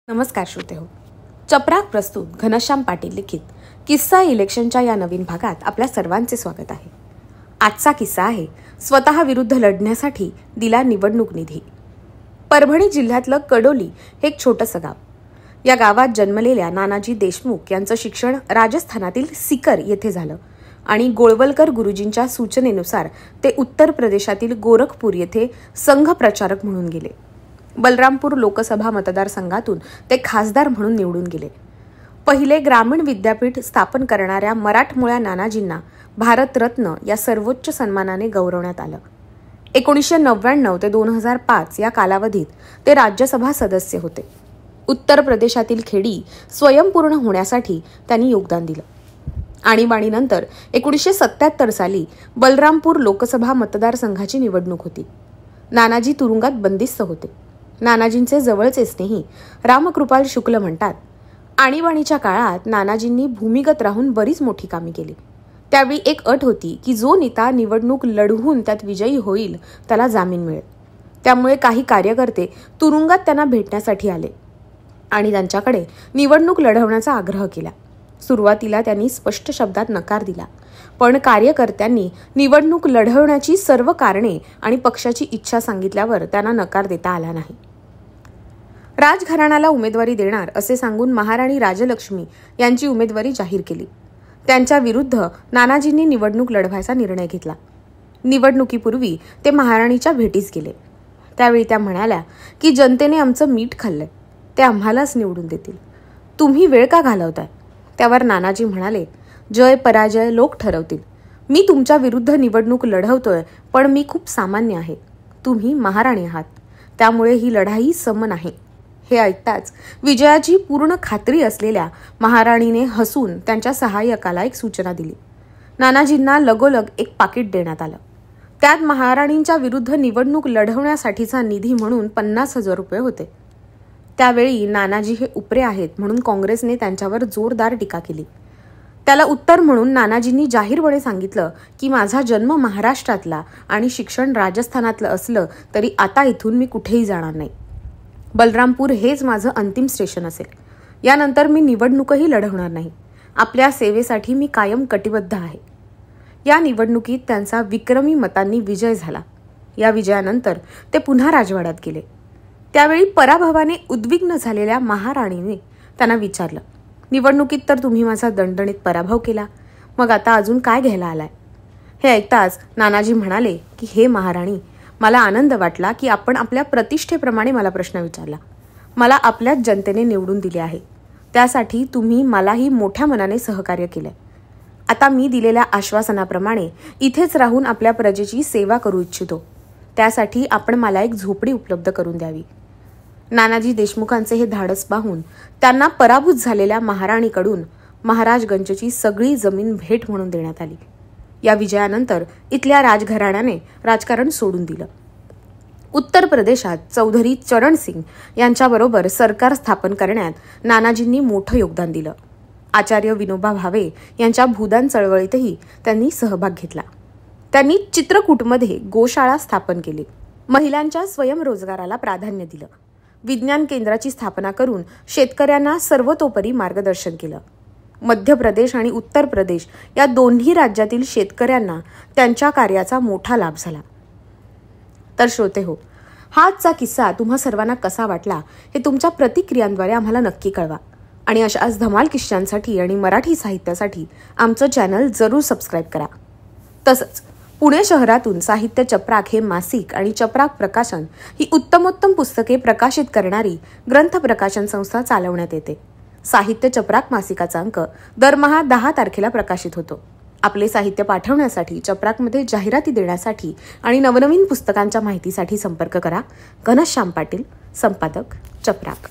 नमस्कार श्रोते हो. चपराक प्रस्तुत घनश्याम पाटील लिखित किस्सा इलेक्शनच्या या नवीन भागात आपल्या सर्वांचे स्वागत आहे. आजचा किस्सा आहे स्वतः विरुद्ध लढण्यासाठी दिला निवडणूक निधी. परभणी जिल्ह्यातलं कडोली हे एक छोटंसं गाव. या गावात जन्मलेल्या नानाजी देशमुख यांचं शिक्षण राजस्थानातील सिकर येथे झालं आणि गोळवलकर गुरुजींच्या सूचनेनुसार ते उत्तर प्रदेशातील गोरखपूर येथे संघ प्रचारक म्हणून गेले. बलरामपूर लोकसभा मतदारसंघातून ते खासदार म्हणून निवडून गेले. पहिले ग्रामीण विद्यापीठ स्थापन करणाऱ्या मराठमोळ्या नानाजींना भारतरत्न या सर्वोच्च सन्मानाने गौरवण्यात आलं. 1999 ते 2005 या कालावधीत ते राज्यसभा सदस्य होते. उत्तर प्रदेशातील खेडी स्वयंपूर्ण होण्यासाठी त्यांनी योगदान दिलं. आणीबाणीनंतर 1977 साली बलरामपूर लोकसभा मतदारसंघाची निवडणूक होती. नानाजी तुरुंगात बंदिस्त होते. नानाजींचे जवळचे स्नेही रामकृपाल शुक्ल म्हणतात, आणीबाणीच्या काळात नानाजींनी भूमिगत राहून बरीच मोठी कामे केली. त्यावेळी एक अट होती की जो नेता निवडणूक लढवून त्यात विजयी होईल त्याला जामीन मिळेल. त्यामुळे काही कार्यकर्ते तुरुंगात त्यांना भेटण्यासाठी आले आणि त्यांच्याकडे निवडणूक लढवण्याचा आग्रह केला. सुरुवातीला त्यांनी स्पष्ट शब्दात नकार दिला, पण कार्यकर्त्यांनी निवडणूक लढवण्याची सर्व कारणे आणि पक्षाची इच्छा सांगितल्यावर त्यांना नकार देता आला नाही. राजघराण्याला उमेदवारी देणार असे सांगून महाराणी राजलक्ष्मी यांची उमेदवारी जाहीर केली. त्यांच्या विरुद्ध नानाजींनी निवडणूक लढवायचा निर्णय घेतला. निवडणुकीपूर्वी ते महाराणीच्या भेटीस गेले. त्यावेळी त्या म्हणाल्या की जनतेने आमचं मीठ खाल्लंय, ते आम्हालाच निवडून देतील, तुम्ही वेळ का घालवताय? त्यावर नानाजी म्हणाले, जय पराजय लोक ठरवतील. मी तुमच्या विरुद्ध निवडणूक लढवतोय, पण मी खूप सामान्य आहे. तुम्ही महाराणी आहात, त्यामुळे ही लढाई सम आहे. हे ऐकताच विजयाची पूर्ण खात्री असलेल्या महाराणीने हसून त्यांच्या सहाय्यकाला एक सूचना दिली. नानाजींना लगोलग एक पाकिट देण्यात आलं. त्यात महाराणींच्या विरुद्ध निवडणूक लढवण्यासाठीचा निधी म्हणून 50,000 रुपये होते. त्यावेळी नानाजी हे उपरे आहेत म्हणून काँग्रेसने त्यांच्यावर जोरदार टीका केली. त्याला उत्तर म्हणून नानाजींनी जाहीरपणे सांगितलं की माझा जन्म महाराष्ट्रातला आणि शिक्षण राजस्थानातलं असलं तरी आता इथून मी कुठेही जाणार नाही. बलरामपूर हेच माझं अंतिम स्टेशन असेल. यानंतर मी निवडणूकही लढवणार नाही. आपल्या सेवेसाठी मी कायम कटिबद्ध आहे. या निवडणुकीत त्यांचा विक्रमी मतांनी विजय झाला. या विजयानंतर ते पुन्हा राजवाड्यात गेले. त्यावेळी पराभवाने उद्विग्न झालेल्या महाराणीने त्यांना विचारलं, निवडणुकीत तर तुम्ही माझा दणदणीत पराभव केला, मग आता अजून काय घ्यायला आलाय? हे ऐकताच नानाजी म्हणाले की हे महाराणी, मला आनंद वाटला की आपण आपल्या प्रतिष्ठेप्रमाणे मला प्रश्न विचारला. मला आपल्याच जनतेने निवडून दिले आहे, त्यासाठी तुम्ही मलाही मोठ्या मनाने सहकार्य केले. आता मी दिलेल्या आश्वासनाप्रमाणे इथेच राहून आपल्या प्रजेची सेवा करू इच्छितो. त्यासाठी आपण मला एक झोपडी उपलब्ध करून द्यावी. नानाजी देशमुखांचे हे धाडस पाहून त्यांना पराभूत झालेल्या महाराणीकडून महाराजगंजची सगळी जमीन भेट म्हणून देण्यात आली. या विजयानंतर इथल्या राजघराण्याने राजकारण सोडून दिलं. उत्तर प्रदेशात चौधरी चरण सिंग यांच्याबरोबर सरकार स्थापन करण्यात नानाजींनी मोठं योगदान दिलं. आचार्य विनोबा भावे यांच्या भूदान चळवळीतही त्यांनी सहभाग घेतला. त्यांनी चित्रकूटमध्ये गोशाळा स्थापन केली. महिलांच्या स्वयंरोजगाराला प्राधान्य दिलं. विज्ञान केंद्राची स्थापना करून शेतकऱ्यांना सर्वतोपरी मार्गदर्शन केलं. मध्य प्रदेश आणि उत्तर प्रदेश या दोन्ही राज्यातील शेतकऱ्यांना त्यांच्या कार्याचा मोठा लाभ झाला. तर श्रोते हो, हा आजचा किस्सा तुम्हा सर्वांना कसा वाटला हे तुमच्या प्रतिक्रियांद्वारे आम्हाला नक्की कळवा. आणि अशाच धमाल किस्सांसाठी आणि मराठी साहित्यासाठी आमचं चॅनल जरूर सबस्क्राईब करा. तसंच पुणे शहरातून साहित्य चपराक हे मासिक आणि चपराक प्रकाशन ही उत्तमोत्तम पुस्तके प्रकाशित करणारी ग्रंथ प्रकाशन संस्था चालवण्यात येते. साहित्य चपराक मासिकाचा अंक दरमहा 10 तारखेला प्रकाशित होतो. आपले साहित्य पाठवण्यासाठी, चपराकमध्ये जाहिराती देण्यासाठी आणि नवनवीन पुस्तकांच्या माहितीसाठी संपर्क करा. घनश्याम पाटील, संपादक, चपराक.